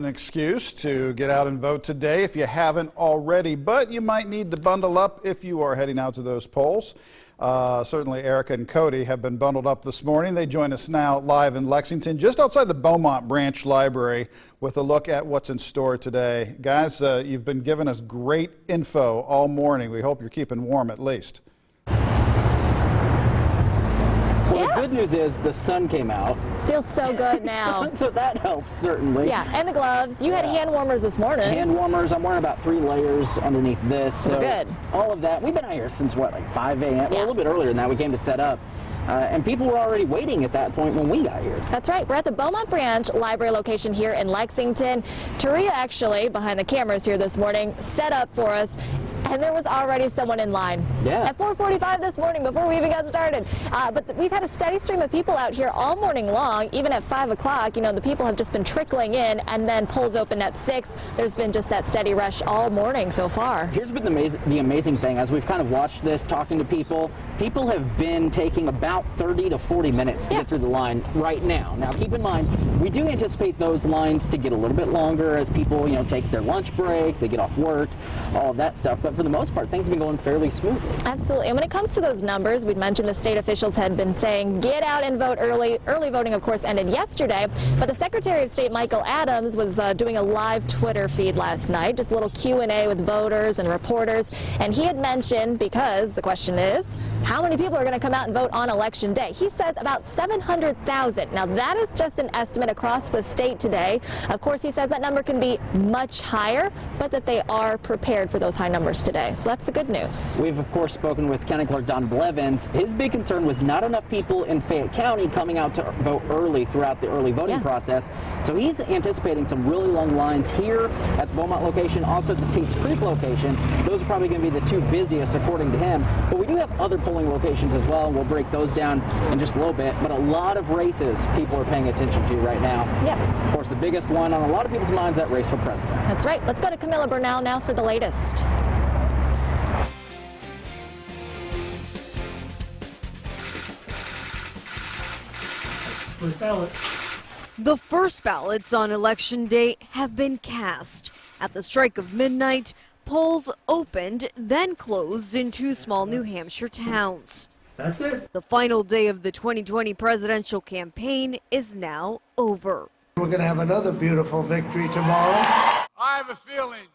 An excuse to get out and vote today if you haven't already, but you might need to bundle up if you are heading out to those polls. Certainly Erica and Cody have been bundled up this morning. They join us now live in Lexington, just outside the Beaumont Branch Library, with a look at what's in store today. Guys, you've been giving us great info all morning. We hope you're keeping warm at least. Well, the good news is the sun came out. Feels so good now. so that helps, certainly. Yeah, and the gloves. You had hand warmers this morning. Hand warmers. I'm wearing about 3 layers underneath this. So good. All of that. We've been out here since, what, like 5 a.m.? Yeah. Well, a little bit earlier than that. We came to set up. And people were already waiting at that point when we got here. That's right. We're at the Beaumont Branch Library location here in Lexington. Taria actually, behind the cameras here this morning, set up for us. And there was already someone in line. Yeah. At 4:45 this morning before we even got started. But we've had a steady stream of people out here all morning long. Even at 5 o'clock, you know, the people have just been trickling in, and then polls open at 6. There's been just that steady rush all morning so far. Here's been the amazing thing. As we've kind of watched this, talking to people, people have been taking about 30 to 40 minutes to get through the line right now. Now, keep in mind, we do anticipate those lines to get a little bit longer as people, you know, take their lunch break, they get off work, all of that stuff. But for the most part, things have been going fairly smoothly. Absolutely. And when it comes to those numbers, we'd mentioned the state officials had been saying get out and vote early. Early voting, of course, ended yesterday. But the Secretary of State, Michael Adams, was doing a live Twitter feed last night, just a little Q&A with voters and reporters. And he had mentioned, because the question is, how many people are going to come out and vote on Election Day? He says about 700,000. Now, that is just an estimate across the state today. Of course, he says that number can be much higher, but that they are prepared for those high numbers today. So that's the good news. We've, of course, spoken with County Clerk Don Bivens. His big concern was not enough people in Fayette County coming out to vote early throughout the early voting process. So he's anticipating some really long lines here at the Beaumont location, also at the Tate's Creek location. Those are probably going to be the 2 busiest, according to him. But we do have other polling locations as well, and we'll break those down in just a little bit. But a lot of races people are paying attention to right now. Yep. Of course, the biggest one on a lot of people's minds, that race for president. That's right. Let's go to Camilla Bernal now for the latest. The first ballots on Election Day have been cast. At the strike of midnight, polls opened, then closed in 2 small New Hampshire towns. That's it. The final day of the 2020 presidential campaign is now over. We're going to have another beautiful victory tomorrow. I have a feeling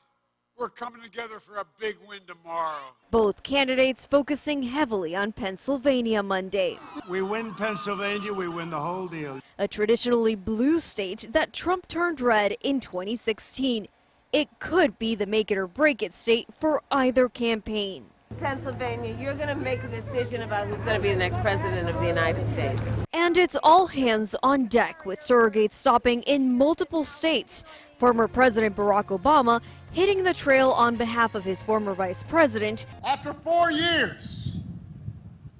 we're coming together for a big win tomorrow. Both candidates focusing heavily on Pennsylvania Monday, We win Pennsylvania, we win the whole deal. a traditionally blue state that Trump turned red in 2016. It could be the make it or break it state for either campaign. Pennsylvania, you're going to make a decision about who's going to be the next president of the United States. And it's all hands on deck, with surrogates stopping in multiple states. Former President Barack Obama hitting the trail on behalf of his former vice president. After 4 years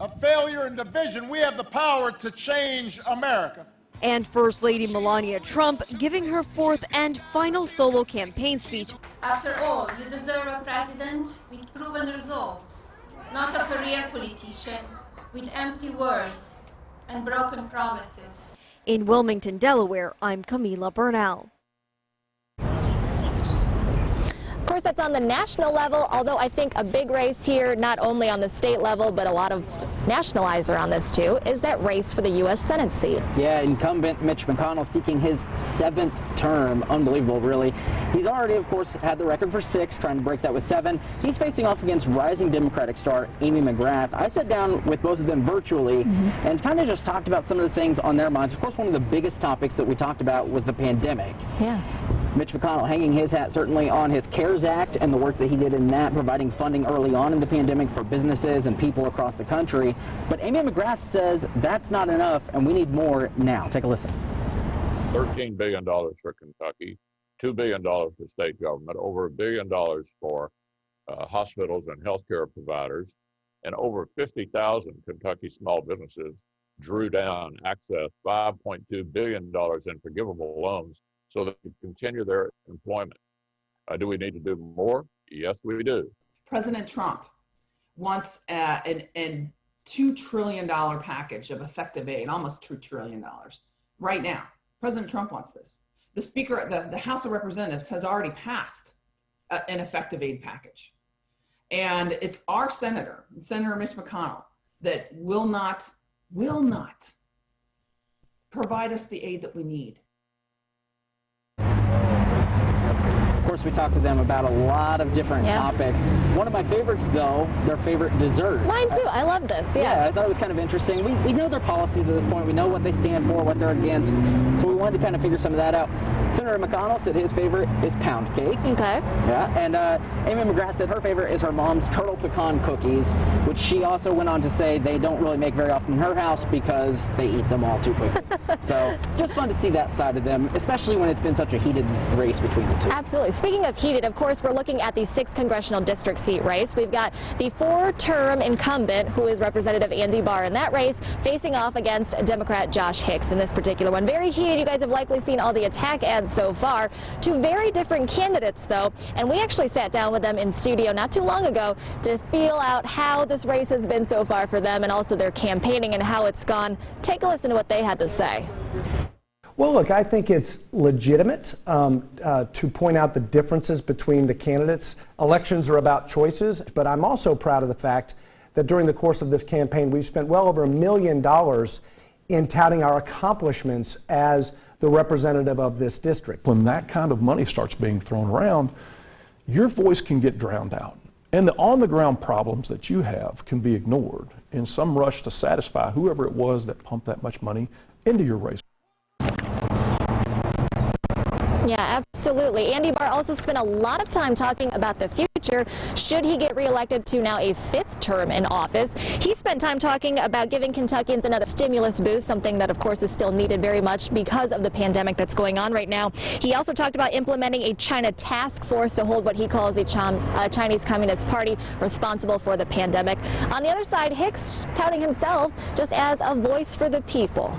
of failure and division, we have the power to change America. And First Lady Melania Trump giving her 4th and final solo campaign speech. After all, you deserve a president with proven results, not a career politician with empty words and broken promises. In Wilmington, Delaware, I'm Camila Bernal. Of course, that's on the national level, although I think a big race here, not only on the state level, but a lot of national eyes are on this too, is that race for the U.S. Senate seat. Yeah, incumbent Mitch McConnell seeking his 7th term. Unbelievable, really. He's already, of course, had the record for 6, trying to break that with 7. He's facing off against rising Democratic star Amy McGrath. I sat down with both of them virtually and kind of just talked about some of the things on their minds. Of course, one of the biggest topics that we talked about was the pandemic. Yeah. Mitch McConnell hanging his hat certainly on his CARES Act and the work that he did in that, providing funding early on in the pandemic for businesses and people across the country. But Amy McGrath says that's not enough and we need more now. Take a listen. $13 billion for Kentucky, $2 billion for state government, over $1 billion for hospitals and healthcare providers, and over 50,000 Kentucky small businesses drew down access $5.2 billion in forgivable loans so that they continue their employment. Do we need to do more? Yes, we do. President Trump wants a $2 trillion package of effective aid, almost $2 trillion right now. President Trump wants this. the Speaker, the House of Representatives has already passed an effective aid package. And it's our Senator Mitch McConnell, that will not provide us the aid that we need. Of course, we talked to them about a lot of different topics. One of my favorites, though, their favorite dessert. Mine too. I love this. Yeah, I thought it was kind of interesting. We know their policies at this point. We know what they stand for, what they're against. So we wanted to kind of figure some of that out. Senator McConnell said his favorite is pound cake. Okay. Yeah, and Amy McGrath said her favorite is her mom's turtle pecan cookies, which she also went on to say they don't really make very often in her house because they eat them all too quickly. So just fun to see that side of them, especially when it's been such a heated race between the two. Absolutely. Speaking of heated, of course, we're looking at the 6th congressional district seat race. We've got the 4-term incumbent, who is Representative Andy Barr in that race, facing off against Democrat Josh Hicks in this particular one. Very heated. You guys have likely seen all the attack ads so far. Two very different candidates, though, and we actually sat down with them in studio not too long ago to feel out how this race has been so far for them and also their campaigning and how it's gone. Take a listen to what they had to say. Well, look, I think it's legitimate to point out the differences between the candidates. Elections are about choices, but I'm also proud of the fact that during the course of this campaign, we've spent well over $1 million in touting our accomplishments as the representative of this district. When that kind of money starts being thrown around, your voice can get drowned out. And the on-the-ground problems that you have can be ignored in some rush to satisfy whoever it was that pumped that much money into your race. Yeah, absolutely. Andy Barr also spent a lot of time talking about the future should he get reelected to now a 5th term in office. He spent time talking about giving Kentuckians another stimulus boost, something that of course is still needed very much because of the pandemic that's going on right now. He also talked about implementing a China task force to hold what he calls the Chinese Communist Party responsible for the pandemic. On the other side, Hicks touting himself just as a voice for the people.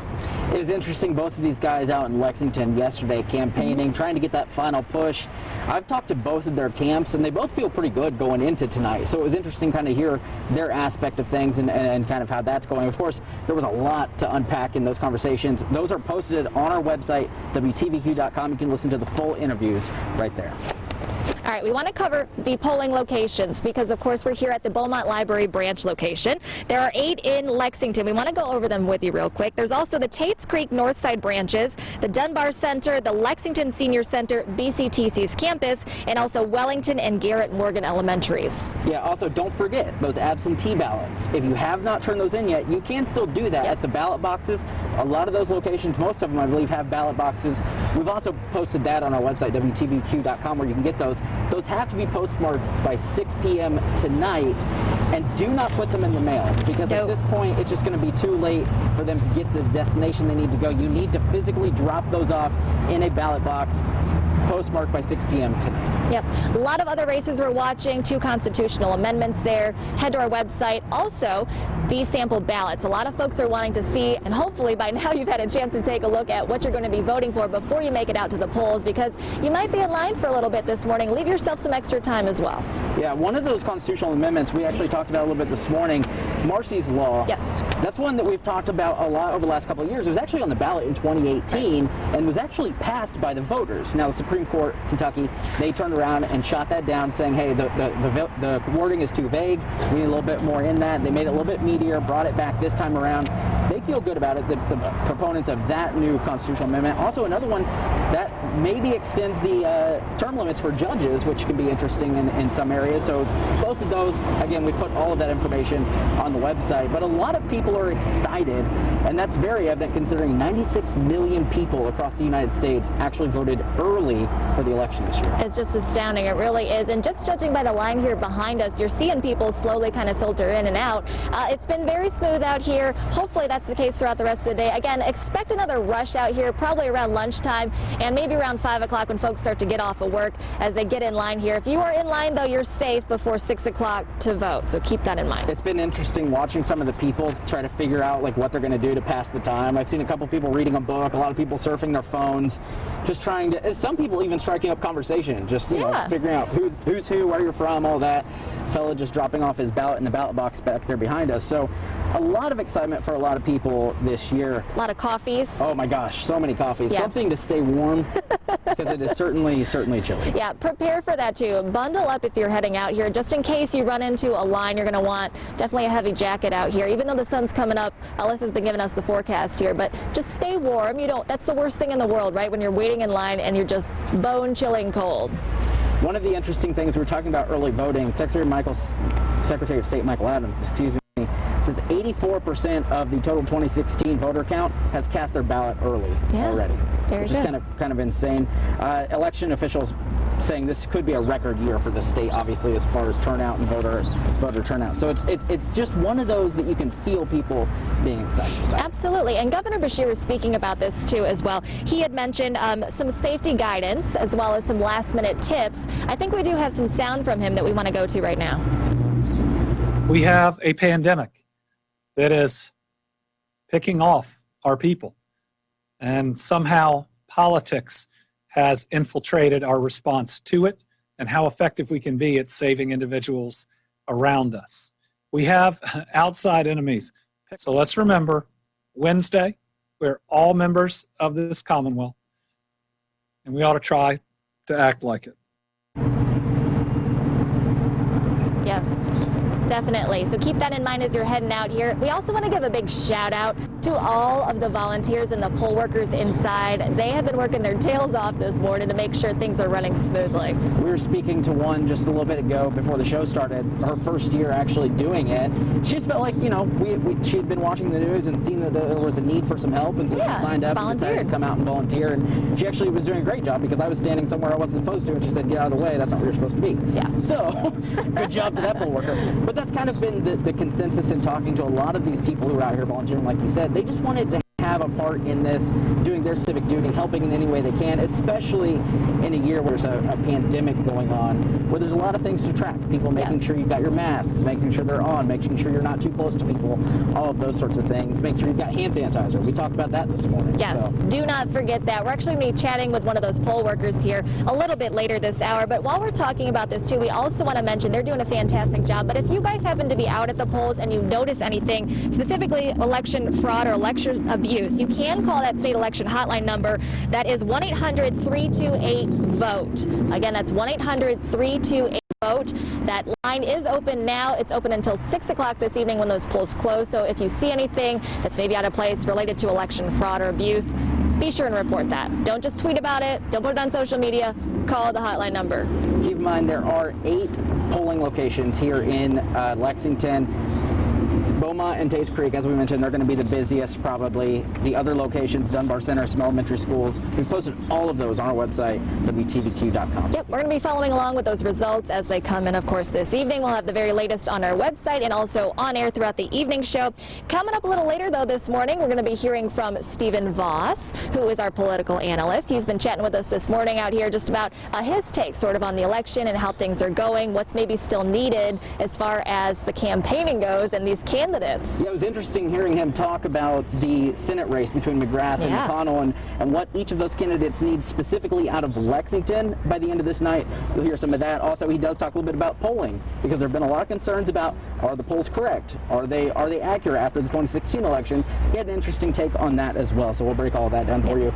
It was interesting, both of these guys out in Lexington yesterday campaigning, trying to get that final push. I've talked to both of their camps, and they both feel pretty good going into tonight. So it was interesting kind of hear their aspect of things and kind of how that's going. Of course, there was a lot to unpack in those conversations. Those are posted on our website, WTVQ.com. You can listen to the full interviews right there. All right, we want to cover the polling locations because, of course, we're here at the Beaumont Library branch location. There are 8 in Lexington. We want to go over them with you real quick. There's also the Tates Creek Northside branches, the Dunbar Center, the Lexington Senior Center, BCTC's campus, and also Wellington and Garrett Morgan Elementaries. Yeah, also don't forget those absentee ballots. If you have not turned those in yet, you can still do that at the ballot boxes. A lot of those locations, most of them, I believe, have ballot boxes. We've also posted that on our website, WTVQ.com, where you can get those. Those have to be postmarked by 6 p.m. tonight, and do not put them in the mail because at this point it's just going to be too late for them to get to the destination they need to go. You need to physically drop those off in a ballot box, postmarked by 6 p.m. tonight. Yep. A lot of other races we're watching, 2 constitutional amendments there. Head to our website. Also, these sample ballots. A lot of folks are wanting to see, and hopefully by now you've had a chance to take a look at what you're going to be voting for before you make it out to the polls, because you might be in line for a little bit this morning. Leave yourself some extra time as well. Yeah, one of those constitutional amendments we actually talked about a little bit this morning, Marcy's Law. Yes. That's one that we've talked about a lot over the last couple of years. It was actually on the ballot in 2018 and was actually passed by the voters. Now, the Supreme Court of Kentucky, they turned around and shot that down, saying, hey, the wording is too vague. We need a little bit more in that. They made it a little bit meatier, brought it back this time around. They feel good about it, the proponents of that new constitutional amendment. Also, another one that maybe extends the term limits for judges, which can be interesting in some areas. So both of those, again, we put all of that information on the website. But a lot of people are excited, and that's very evident considering 96 million people across the United States actually voted early for the election this year. It's just astounding. It really is. And just judging by the line here behind us, you're seeing people slowly kind of filter in and out. It's been very smooth out here. Hopefully that's the case throughout the rest of the day. Again, expect another rush out here probably around lunchtime and maybe around 5 o'clock when folks start to get off of work as they get in line here. If you are in line, though, you're safe before 6 o'clock to vote. So keep that in mind. It's been interesting watching some of the people try to figure out like what they're going to do to pass the time. I've seen a couple people reading a book, a lot of people surfing their phones, just trying to, some people even striking up conversation, just, you know, figuring out who's who, where you're from, all that. fellow just dropping off his ballot in the ballot box back there behind us. So a lot of excitement for a lot of people this year. A lot of coffees. Oh my gosh, so many coffees. Yeah. Something to stay warm because it is certainly chilly. Yeah, prepare for that too. Bundle up if you're heading out here. Just in case you run into a line, you're going to want definitely a heavy jacket out here. Even though the sun's coming up, Alyssa's been giving us the forecast here, but just stay warm. That's the worst thing in the world, right? When you're waiting in line and you're just bone-chilling cold. One of the interesting things we were talking about early voting, Secretary of State Michael Adams, says 84% of the total 2016 voter count has cast their ballot early already, which is kind of insane. Election officials saying this could be a record year for the state, obviously, as far as turnout and voter turnout. So it's just one of those that you can feel people being excited about. Absolutely, and Governor Beshear was speaking about this too as well. He had mentioned some safety guidance as well as some last-minute tips. I think we do have some sound from him that we want to go to right now. We have a pandemic that is picking off our people, and somehow politics has infiltrated our response to it and how effective we can be at saving individuals around us. We have outside enemies. So let's remember, Wednesday, we're all members of this Commonwealth, and we ought to try to act like it. Yes. Definitely. So keep that in mind as you're heading out here. We also want to give a big shout out to all of the volunteers and the poll workers inside. They have been working their tails off this morning to make sure things are running smoothly. We were speaking to one just a little bit ago before the show started, her first year actually doing it. She just felt like, she had been watching the news and seen that there was a need for some help, and so she signed up and decided to come out and volunteer. And she actually was doing a great job because I was standing somewhere I wasn't supposed to, and she said, get out of the way, that's not where you're supposed to be. Yeah. So, good job to that poll worker. But that's kind of been the consensus in talking to a lot of these people who are out here volunteering, like you said. They just wanted to have a part in this, doing their civic duty, helping in any way they can, especially in a year where there's a pandemic going on, where there's a lot of things to track. People making sure you've got your masks, making sure they're on, making sure you're not too close to people, all of those sorts of things. Make sure you've got hand sanitizer. We talked about that this morning. Yes, do not forget that. We're actually going to be chatting with one of those poll workers here a little bit later this hour, but while we're talking about this too, we also want to mention they're doing a fantastic job, but if you guys happen to be out at the polls and you notice anything, specifically election fraud or election abuse, you can call that state election hotline number. That is 1-800-328-VOTE. Again, that's 1-800-328-VOTE. That line is open now. It's open until 6 o'clock this evening when those polls close. So if you see anything that's maybe out of place related to election fraud or abuse, be sure and report that. Don't just tweet about it. Don't put it on social media. Call the hotline number. Keep in mind there are 8 polling locations here in Lexington. Beaumont and Tates Creek, as we mentioned, they're going to be the busiest probably. The other locations, Dunbar Center, some elementary schools, we've posted all of those on our website, WTVQ.com. Yep, we're going to be following along with those results as they come in, of course, this evening. We'll have the very latest on our website and also on air throughout the evening show. Coming up a little later, though, this morning, we're going to be hearing from Stephen Voss, who is our political analyst. He's been chatting with us this morning out here just about his take sort of on the election and how things are going, what's maybe still needed as far as the campaigning goes and these candidates. Yeah, it was interesting hearing him talk about the Senate race between McGrath and McConnell and what each of those candidates need specifically out of Lexington by the end of this night. You'll hear some of that. Also, he does talk a little bit about polling because there have been a lot of concerns about, are the polls correct? Are they accurate after the 2016 election? He had an interesting take on that as well, so we'll break all that down for you.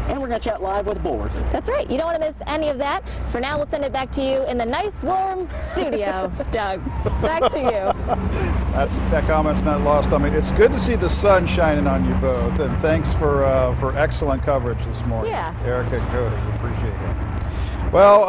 And we're going to chat live with Bulwark. That's right. You don't want to miss any of that. For now, we'll send it back to you in the nice, warm studio. Doug, back to you. That comment's not lost on me. It's good to see the sun shining on you both, and thanks for excellent coverage this morning. Yeah. Erica and Cody, we appreciate it. Well.